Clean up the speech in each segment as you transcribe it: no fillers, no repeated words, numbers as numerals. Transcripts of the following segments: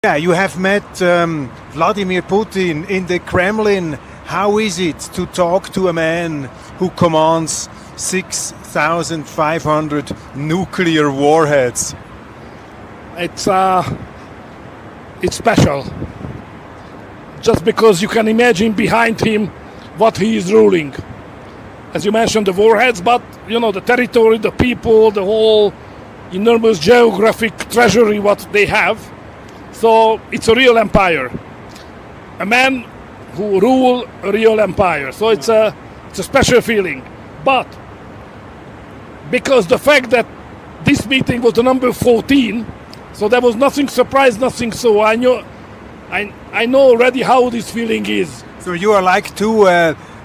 Yeah, you have met Vladimir Putin in the Kremlin. How is it to talk to a man who commands 6,500 nuclear warheads? It's special, just because you can imagine behind him what he is ruling. As you mentioned, the warheads, but the territory, the people, the whole enormous geographic treasury what they have. So it's a real empire, a man who rule a real empire. So it's a special feeling. But because the fact that this meeting was the number 14, so there was nothing surprise, nothing. So I know already how this feeling is. So you are like two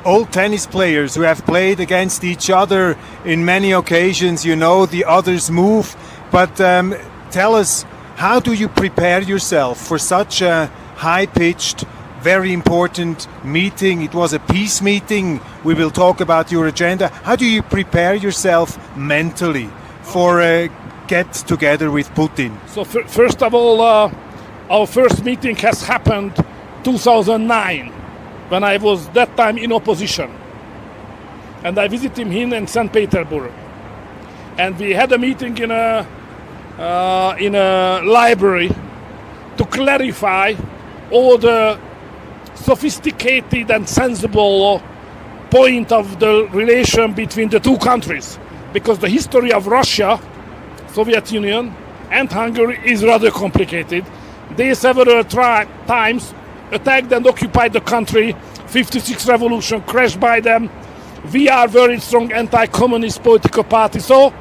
old tennis players who have played against each other in many occasions. You know the other's move, but tell us, how do you prepare yourself for such a high-pitched, very important meeting? It was a peace meeting. We will talk about your agenda. How do you prepare yourself mentally for a get-together with Putin? So first of all, our first meeting has happened 2009, when I was that time in opposition. And I visited him in St. Petersburg. And we had a meeting in a library to clarify all the sophisticated and sensible point of the relation between the two countries, because the history of Russia, Soviet Union and Hungary is rather complicated. They several times attacked and occupied the country. 56 revolution crashed by them. We are very strong anti-communist political party, so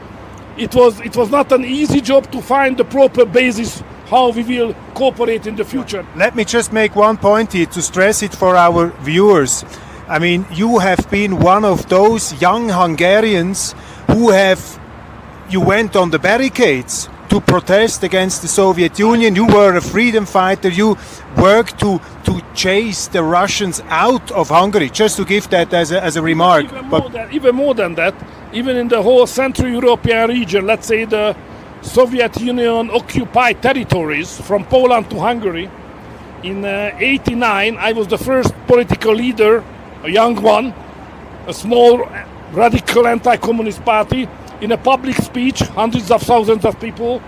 it was not an easy job to find the proper basis how we will cooperate in the future. Let me just make one point here to stress it for our viewers. I mean, you have been one of those young Hungarians you went on the barricades to protest against the Soviet Union. You were a freedom fighter. You worked to chase the Russians out of Hungary, just to give that as a remark. Even more than that, even in the whole Central European region, let's say the Soviet Union occupied territories from Poland to Hungary, in 89 I was the first political leader, a young one, a small radical anti-communist party, in a public speech, hundreds of thousands of people,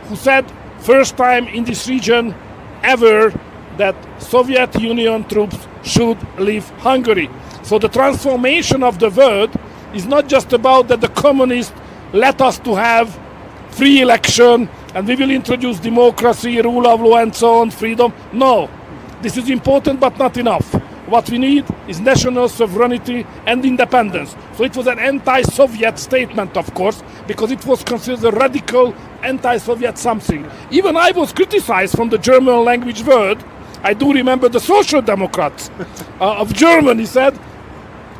who said, first time in this region ever, that Soviet Union troops should leave Hungary. So the transformation of the world is not just about that the communists let us to have free election and we will introduce democracy, rule of law and so on, freedom. No, this is important but not enough. What we need is national sovereignty and independence. So it was an anti-Soviet statement, of course, because it was considered a radical anti-Soviet something. Even I was criticized from the German language world. I do remember the Social Democrats of Germany said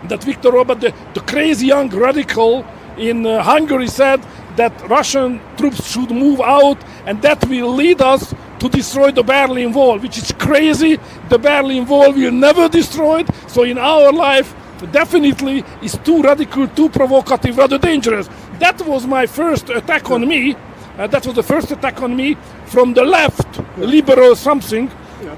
that Viktor Orban, the crazy young radical in Hungary, said that Russian troops should move out and that will lead us to destroy the Berlin Wall, which is crazy. The Berlin Wall will never destroyed. So in our life, definitely is too radical, too provocative, rather dangerous. That was my first attack on me. That was the first attack on me from the left, liberal something,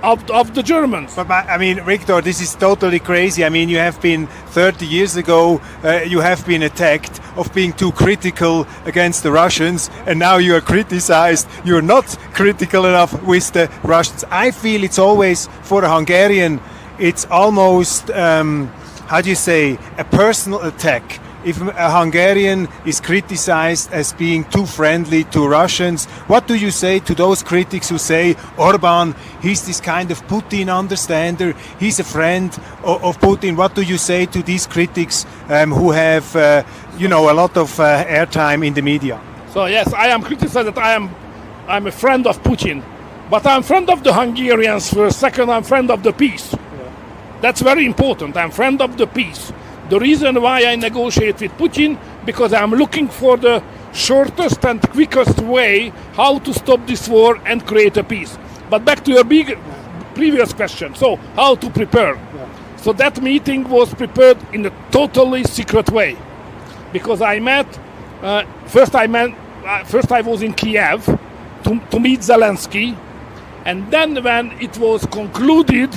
of the Germans. But I mean, Viktor, this is totally crazy. I mean, you have been 30 years ago, you have been attacked of being too critical against the Russians, and now you are criticized. You're not critical enough with the Russians. I feel it's always, for a Hungarian, it's almost, how do you say, a personal attack. If a Hungarian is criticized as being too friendly to Russians, what do you say to those critics who say Orban, he's this kind of Putin understander, he's a friend of Putin? What do you say to these critics who have, a lot of airtime in the media? So yes, I am criticized that I'm a friend of Putin, but I'm friend of the Hungarians first. Second, I'm friend of the peace. That's very important. I'm friend of the peace. The reason why I negotiate with Putin, because I'm looking for the shortest and quickest way how to stop this war and create a peace. But back to your previous question. So how to prepare? So that meeting was prepared in a totally secret way, because I met first I was in Kiev to meet Zelensky, And then when it was concluded,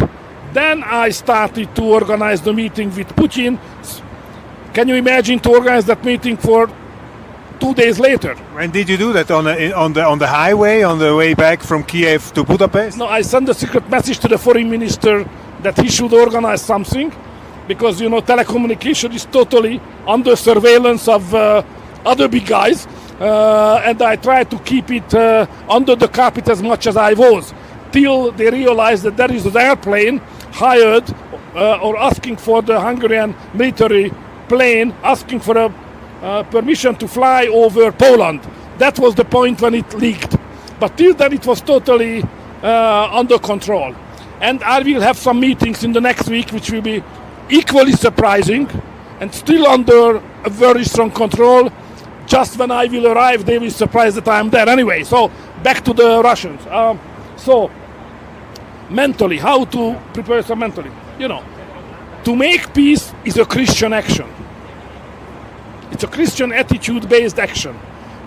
then I started to organize the meeting with Putin. Can you imagine to organize that meeting for 2 days later? When did you do that? On the highway, on the way back from Kiev to Budapest? No, I sent a secret message to the foreign minister that he should organize something, because telecommunication is totally under surveillance of other big guys, and I tried to keep it under the carpet as much as I was, till they realized that there is an airplane hired or asking for the Hungarian military plane, asking for a permission to fly over Poland. That was the point when it leaked. But till then it was totally under control. And I will have some meetings in the next week which will be equally surprising and still under a very strong control. Just when I will arrive, they will be surprised that I'm there anyway. So back to the Russians. So mentally, how to prepare yourself mentally? To make peace is a Christian action. It's a Christian attitude-based action.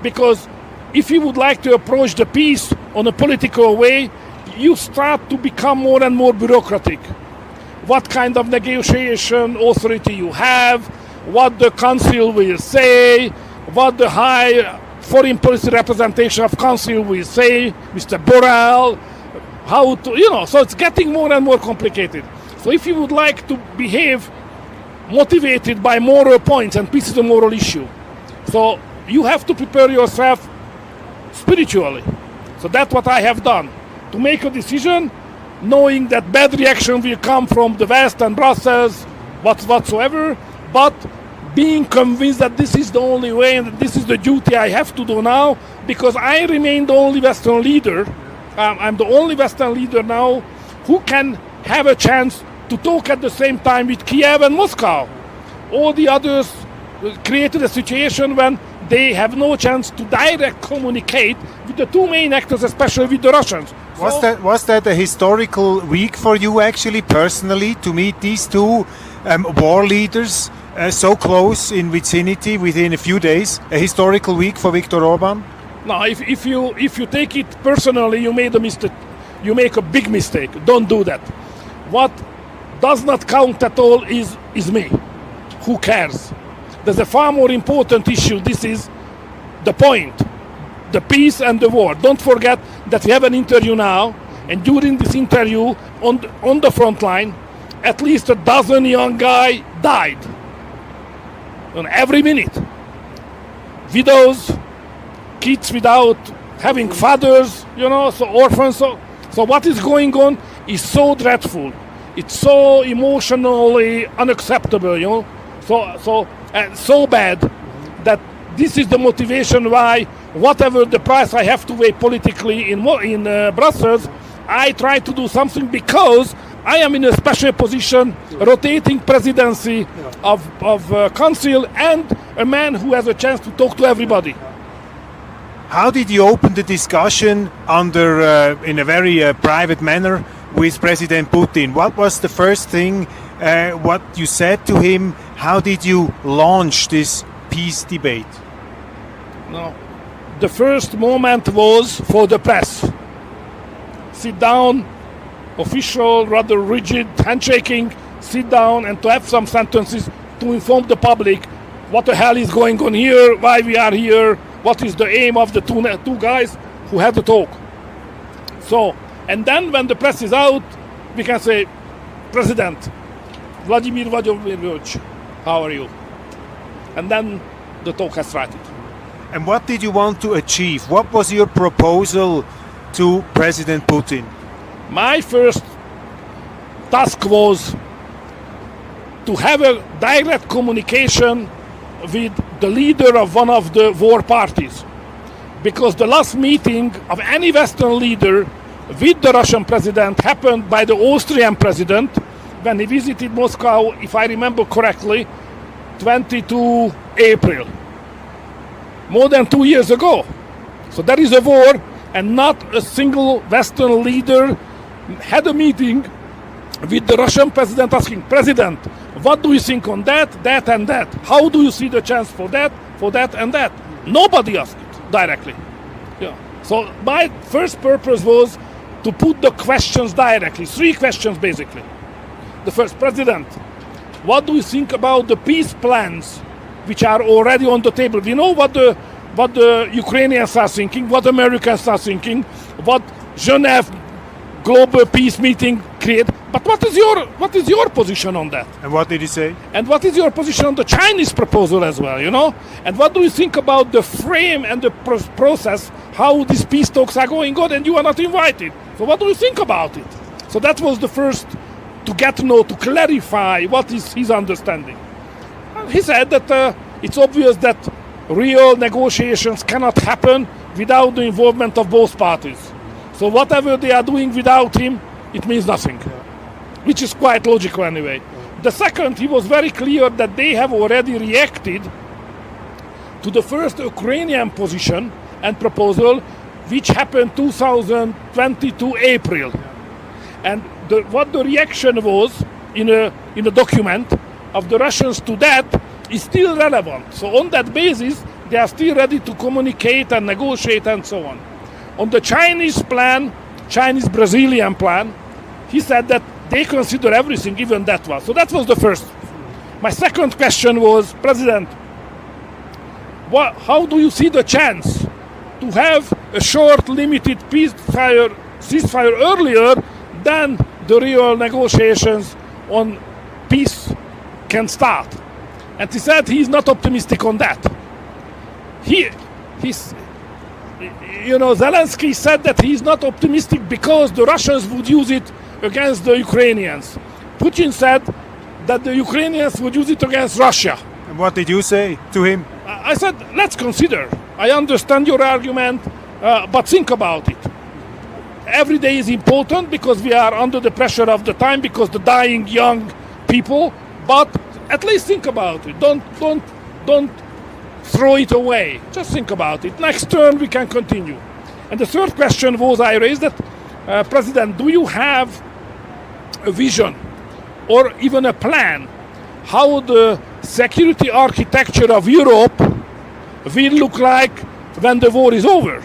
Because if you would like to approach the peace on a political way, you start to become more and more bureaucratic. What kind of negotiation authority you have, what the council will say, what the high foreign policy representation of council will say, Mr. Borrell, how to, so it's getting more and more complicated. So if you would like to behave motivated by moral points, and peace is a moral issue, so you have to prepare yourself spiritually. So that's what I have done. To make a decision, knowing that bad reaction will come from the West and Brussels, whatsoever, but being convinced that this is the only way and that this is the duty I have to do now, because I remain the only Western leader. I'm the only Western leader now who can have a chance to talk at the same time with Kiev and Moscow. All the others created a situation when they have no chance to direct communicate with the two main actors, especially with the Russians. Was that a historical week for you, actually, personally, to meet these two war leaders so close in vicinity within a few days? A historical week for Viktor Orban? No, if you take it personally, you made a mistake. You make a big mistake. Don't do that. What does not count at all is me. Who cares? There's a far more important issue. This is the point. The peace and the war. Don't forget that we have an interview now, and during this interview, on the front line, at least a dozen young guys died. On every minute. Widows, kids without having fathers, so orphans. So what is going on is so dreadful. It's so emotionally unacceptable, so bad that this is the motivation why, whatever the price I have to pay politically in Brussels, I try to do something, because I am in a special position, rotating presidency of council, and a man who has a chance to talk to everybody. How did you open the discussion in a very private manner with President Putin? What was the first thing what you said to him? How did you launch this peace debate? No, the first moment was for the press. Sit down, official, rather rigid handshaking, sit down and to have some sentences to inform the public what the hell is going on here, why we are here, what is the aim of the two guys who had the talk. So, and then when the press is out, we can say, President Vladimir Vladimirovich, how are you? And then the talk has started. And what did you want to achieve? What was your proposal to President Putin? My first task was to have a direct communication with the leader of one of the war parties. Because the last meeting of any Western leader with the Russian president happened by the Austrian president when he visited Moscow, if I remember correctly, 22 April. More than 2 years ago. So there is a war, and not a single Western leader had a meeting with the Russian president asking, President, what do you think on that, and that? How do you see the chance for that, and that? Nobody asked it directly. Yeah. So my first purpose was to put the questions directly. 3 questions basically. The first, President, what do you think about the peace plans which are already on the table? We know what the Ukrainians are thinking, what Americans are thinking, what Geneva global peace meeting create. But what is your position on that? And what did he say? And what is your position on the Chinese proposal as well, you know? And what do you think about the frame and the process, how these peace talks are going on, and you are not invited? So what do you think about it? So that was the first to get to know, to clarify what is his understanding. And he said that it's obvious that real negotiations cannot happen without the involvement of both parties. So whatever they are doing without him, it means nothing, which is quite logical anyway. The second, he was very clear that they have already reacted to the first Ukrainian position and proposal, which happened 2022 April. And what the reaction was in a document of the Russians to that is still relevant. So on that basis, they are still ready to communicate and negotiate and so on. On the Chinese plan, Chinese-Brazilian plan, he said that they consider everything, even that one. So that was the first. My second question was, President, how do you see the chance to have a short, limited ceasefire earlier than the real negotiations on peace can start? And he said he's not optimistic on that. Zelensky said that he's not optimistic because the Russians would use it against the Ukrainians. Putin said that the Ukrainians would use it against Russia. And what did you say to him? I said, let's consider. I understand your argument, but think about it. Every day is important because we are under the pressure of the time, because the dying young people, but at least think about it. Don't throw it away. Just think about it. Next turn we can continue. And the third question was I raised that, President, do you have a vision or even a plan how the security architecture of Europe will look like when the war is over?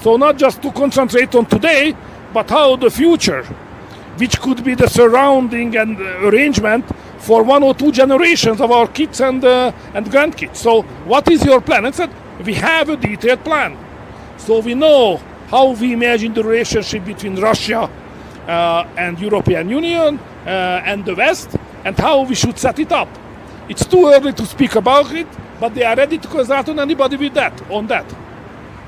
So not just to concentrate on today, but how the future, which could be the surrounding and arrangement for 1 or 2 generations of our kids and grandkids. So what is your plan? I said, we have a detailed plan. So we know how we imagine the relationship between Russia and European Union and the West, and how we should set it up. It's too early to speak about it, but they are ready to consult on anybody on that.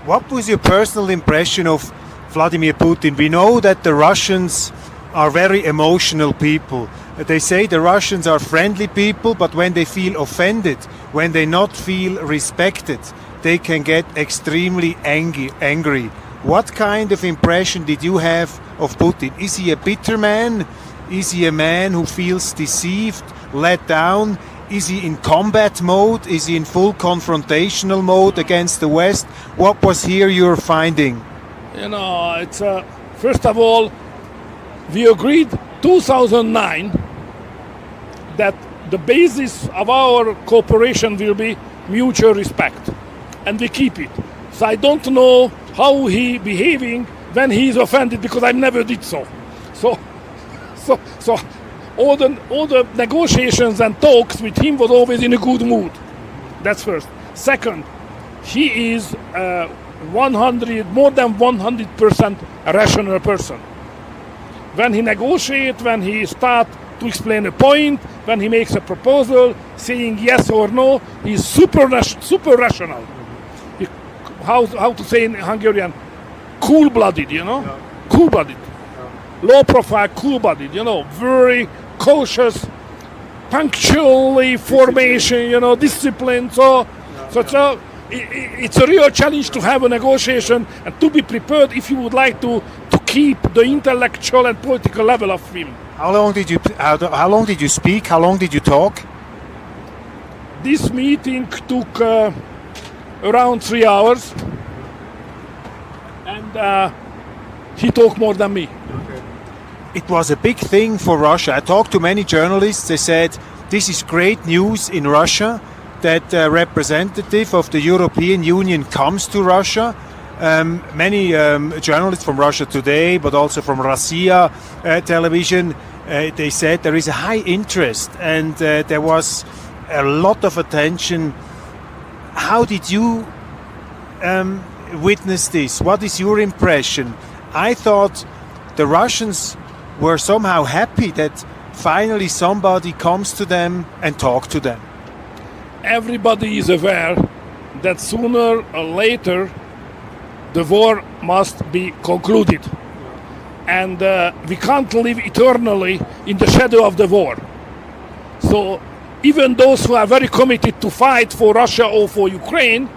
What was your personal impression of Vladimir Putin? We know that the Russians are very emotional people. They say the Russians are friendly people, but when they feel offended, when they not feel respected, they can get extremely angry. What kind of impression did you have of Putin? Is he a bitter man? Is he a man who feels deceived, let down? Is he in combat mode? Is he in full confrontational mode against the West? What was here your finding? It's first of all, we agreed 2009 that the basis of our cooperation will be mutual respect, and we keep it. So I don't know how he behaving when he is offended, because I never did so. So all the negotiations and talks with him was always in a good mood. That's first. Second, he is more than 100% a rational person. When he negotiates, when he starts to explain a point, when he makes a proposal, saying yes or no, he's super rational. How to say in Hungarian? Cool-blooded, Yeah. Cool-blooded. Low profile, cool-blooded, very cautious, punctually formation, discipline. So it's a real challenge to have a negotiation and to be prepared if you would like to keep the intellectual and political level of him. How long did you speak? How long did you talk? This meeting took around 3 hours, and he talked more than me. It was a big thing for Russia. I talked to many journalists. They said this is great news in Russia that a representative of the European Union comes to Russia. Many journalists from Russia Today, but also from Russia television, they said there is a high interest and there was a lot of attention. How did you witness this? What is your impression? I thought the Russians were somehow happy that finally somebody comes to them and talks to them. Everybody is aware that sooner or later the war must be concluded. And we can't live eternally in the shadow of the war. So even those who are very committed to fight for Russia or for Ukraine,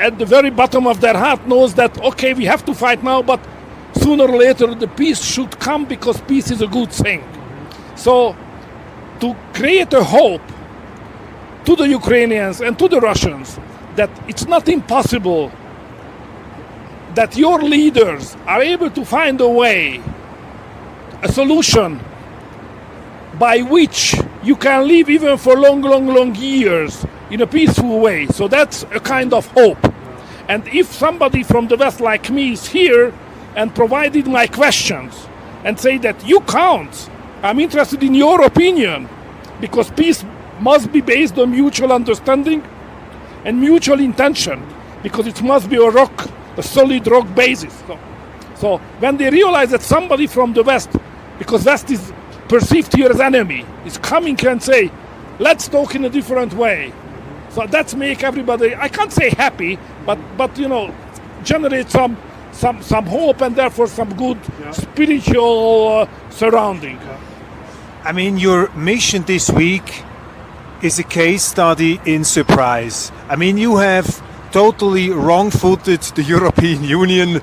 at the very bottom of their heart knows that, okay, we have to fight now, but sooner or later the peace should come because peace is a good thing. So to create a hope to the Ukrainians and to the Russians that it's not impossible, that your leaders are able to find a way, a solution by which you can live even for long years in a peaceful way. So that's a kind of hope. And if somebody from the West like me is here and provided my questions and say that you count, I'm interested in your opinion, because peace must be based on mutual understanding and mutual intention, because it must be a solid rock basis. So when they realize that somebody from the West, because West is perceived here as enemy, is coming and say, let's talk in a different way. So that's make everybody, I can't say happy, but generate some hope and therefore some good spiritual surrounding. I mean, your mission this week is a case study in surprise. I mean, you have totally wrong-footed the European Union.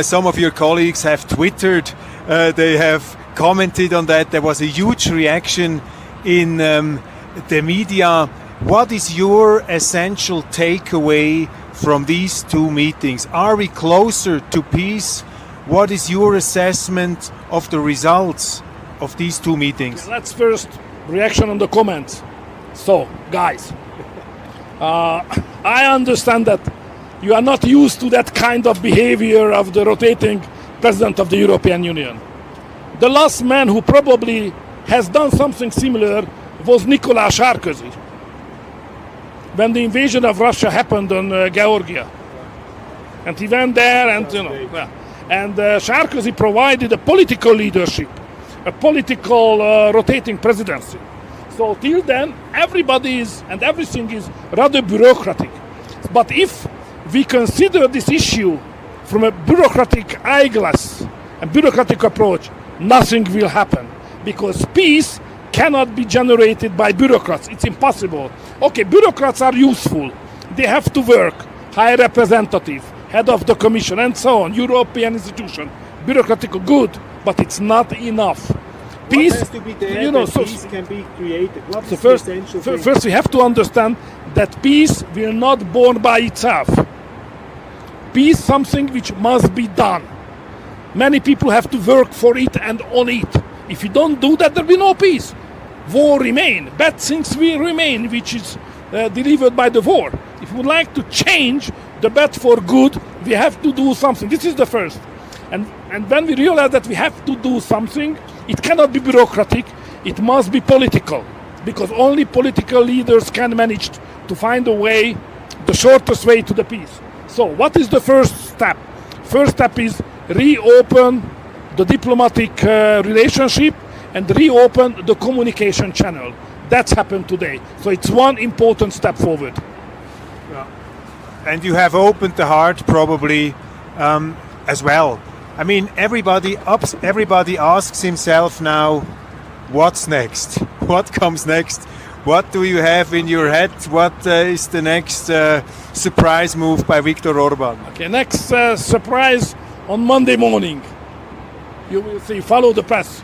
Some of your colleagues have twittered, they have commented on that. There was a huge reaction in the media. What is your essential takeaway from these two meetings? Are we closer to peace? What is your assessment of the results of these two meetings? Let's first reaction on the comments. So, guys, I understand that you are not used to that kind of behavior of the rotating president of the European Union. The last man who probably has done something similar was Nicolas Sarkozy, when the invasion of Russia happened on Georgia. And he went there and, Sarkozy provided a political leadership, a political rotating presidency. So till then, everybody is and everything is rather bureaucratic. But if we consider this issue from a bureaucratic eyeglass and bureaucratic approach, nothing will happen, because peace cannot be generated by bureaucrats. It's impossible. Okay, bureaucrats are useful. They have to work. High representative, head of the commission, and so on. European institution, bureaucratic good, but it's not enough. Peace, what has to be there peace can be created? What is the essential thing? First, we have to understand that peace will not be born by itself. Peace is something which must be done. Many people have to work for it and on it. If you don't do that, there will be no peace. War remain. Bad things will remain, which is delivered by the war. If we would like to change the bad for good, we have to do something. This is the first. And when we realize that we have to do something, it cannot be bureaucratic, it must be political. Because only political leaders can manage to find a way, the shortest way to the peace. So what is the first step? First step is reopen the diplomatic relationship and reopen the communication channel. That's happened today. So it's one important step forward. Yeah. And you have opened the heart probably as well. I mean, everybody asks himself now, what's next? What comes next? What do you have in your head? What is the next surprise move by Viktor Orban? Okay, next surprise on Monday morning. You will see, follow the press.